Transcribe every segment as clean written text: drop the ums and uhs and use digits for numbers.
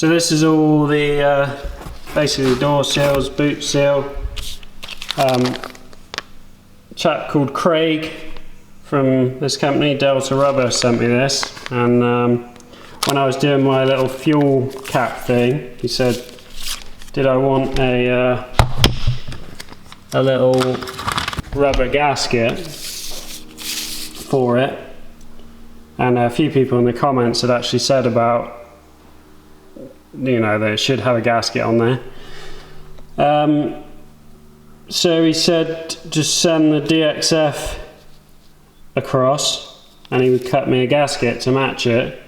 So this is all the basically door seals, boot seal. Chap called Craig from this company, Delta Rubber, sent me this, and when I was doing my little fuel cap thing, he said, did I want a little rubber gasket for it, and a few people in the comments had actually said about, you know, that it should have a gasket on there. So he said just send the DXF across and he would cut me a gasket to match it.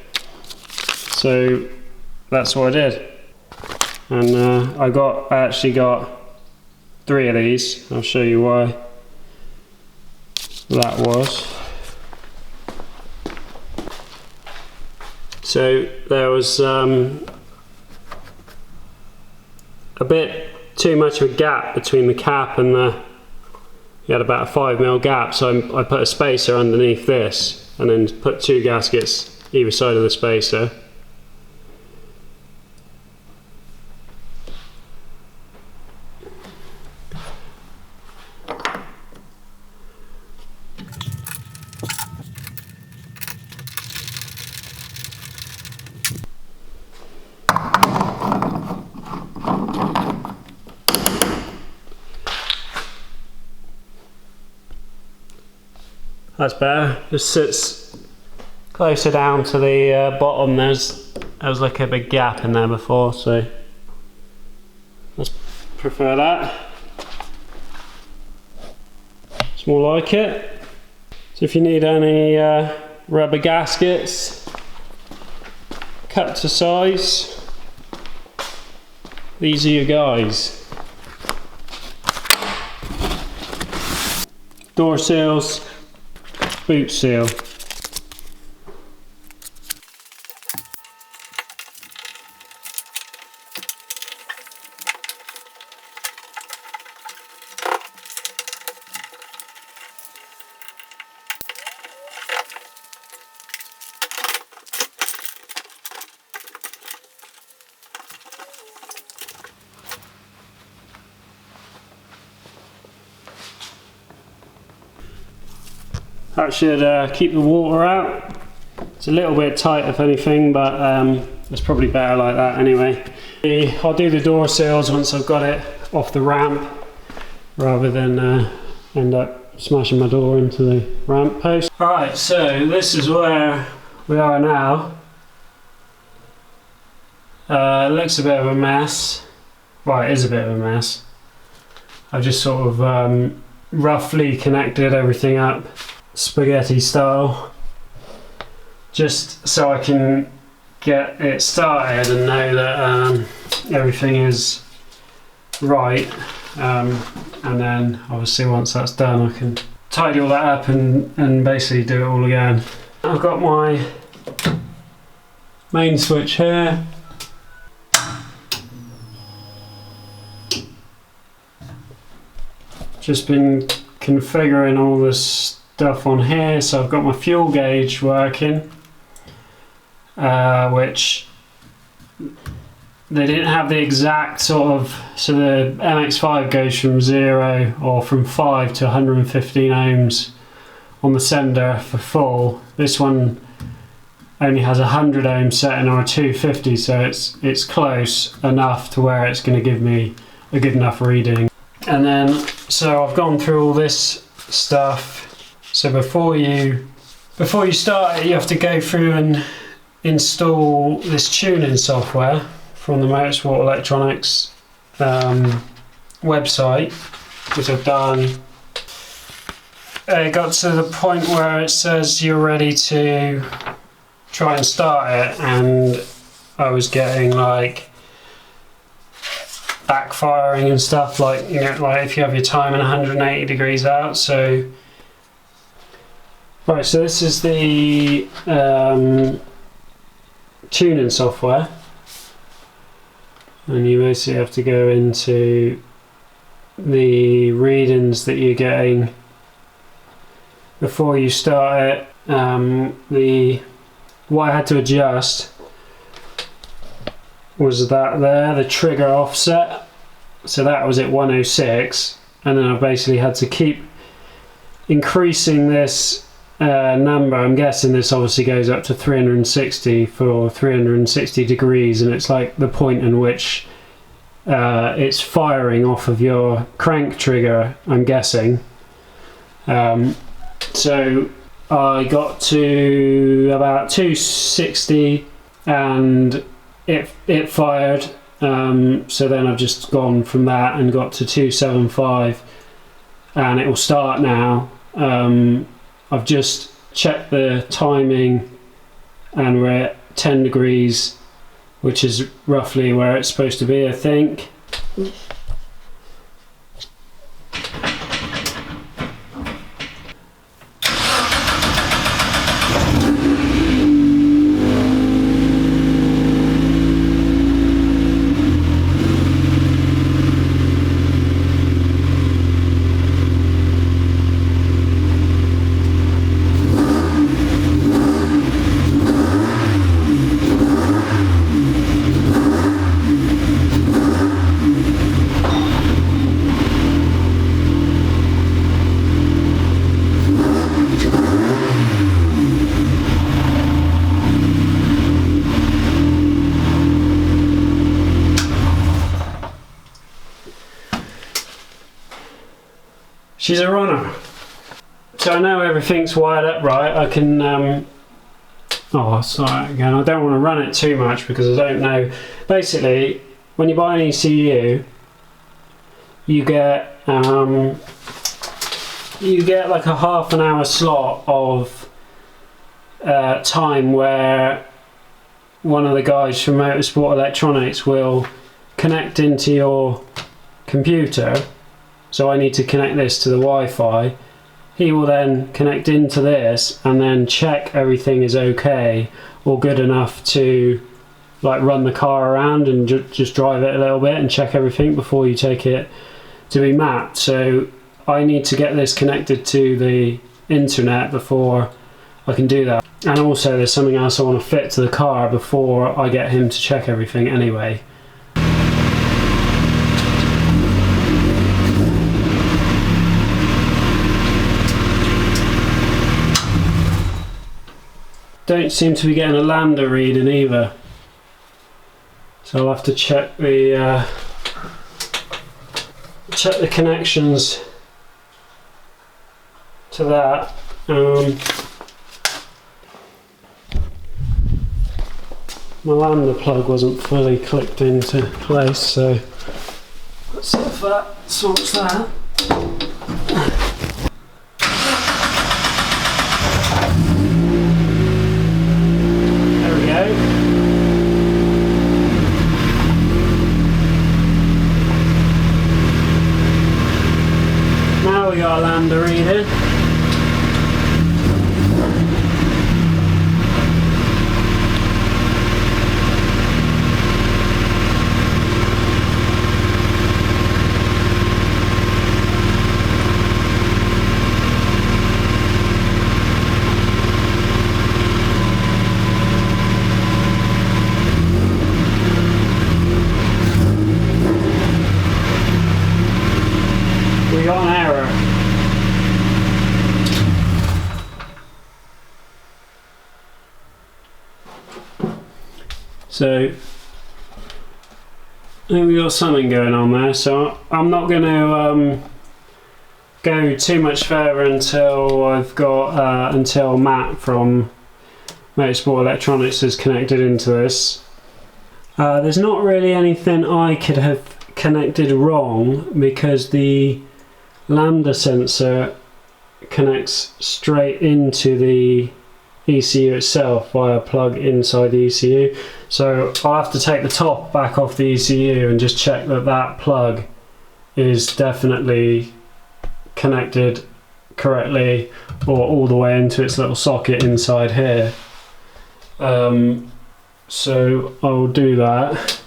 So that's what I did. And I actually got 3 of these. I'll show you why that was. So there was a bit too much of a gap between the cap and you had about a 5mm gap, so I put a spacer underneath this and then put 2 gaskets either side of the spacer. That's better. Just sits closer down to the bottom. There was like a big gap in there before, so let's prefer that. It's more like it. So if you need any rubber gaskets cut to size, these are your guys. Door seals, boot seal. That should keep the water out. It's a little bit tight if anything, but it's probably better like that anyway. I'll do the door seals once I've got it off the ramp, rather than end up smashing my door into the ramp post. Alright, so this is where we are now. It looks a bit of a mess. Well, it is a bit of a mess. I've just sort of roughly connected everything up spaghetti style, just so I can get it started and know that everything is right, and then obviously once that's done I can tidy all that up and basically do it all again. I've got my main switch here. Just been configuring all this stuff on here, so I've got my fuel gauge working, which they didn't have the exact sort of, so the MX5 goes from 0 or from 5 to 115 ohms on the sender for full. This one only has a 100 ohm setting or a 250, so it's close enough to where it's going to give me a good enough reading. And then, so I've gone through all this stuff. So before you start it, you have to go through and install this tuning software from the Motorsport Electronics website, which I've done. It got to the point where it says you're ready to try and start it, and I was getting like backfiring and stuff, like, you know, like if you have your timing 180 degrees out. So right, so this is the tuning software, and you basically have to go into the readings that you're getting before you start it. What I had to adjust was that there, the trigger offset. So that was at 106, and then I basically had to keep increasing this number. I'm guessing this obviously goes up to 360 for 360 degrees, and it's like the point in which it's firing off of your crank trigger, I'm guessing. So I got to about 260 and it fired. So then I've just gone from that and got to 275, and it will start now. I've just checked the timing and we're at 10 degrees, which is roughly where it's supposed to be, I think. She's a runner. So I know everything's wired up right. I can, oh, sorry again, I don't want to run it too much because I don't know. Basically, when you buy an ECU, you get like a half an hour slot of time where one of the guys from Motorsport Electronics will connect into your computer. So I need to connect this to the Wi-Fi. He will then connect into this and then check everything is okay or good enough to like run the car around and just drive it a little bit and check everything before you take it to be mapped. So I need to get this connected to the internet before I can do that. And also there's something else I want to fit to the car before I get him to check everything anyway. Don't seem to be getting a lambda reading either, so I'll have to check the connections to that. My lambda plug wasn't fully clicked into place, so let's see if that sorts that. Now we got a lambda reading. We got an error. So I think we got something going on there, so I'm not going to go too much further until I've got until Matt from Motorsport Electronics is connected into this. There's not really anything I could have connected wrong because the lambda sensor connects straight into the ECU itself via a plug inside the ECU. So I'll have to take the top back off the ECU and just check that that plug is definitely connected correctly or all the way into its little socket inside here. So I'll do that.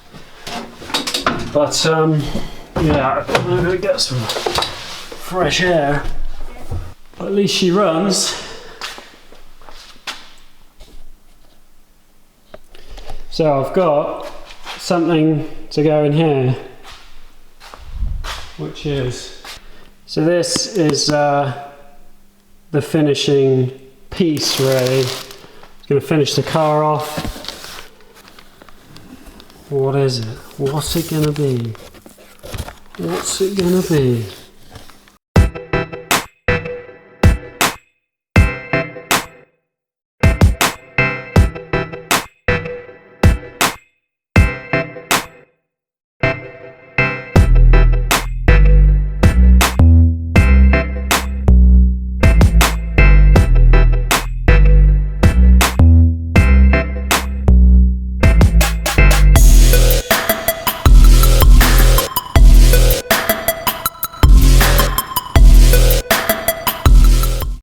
But yeah, I'm going to get some fresh air. At least she runs. So I've got something to go in here, which is, so this is the finishing piece really. It's going to finish the car off. What is it? What's it going to be? What's it going to be?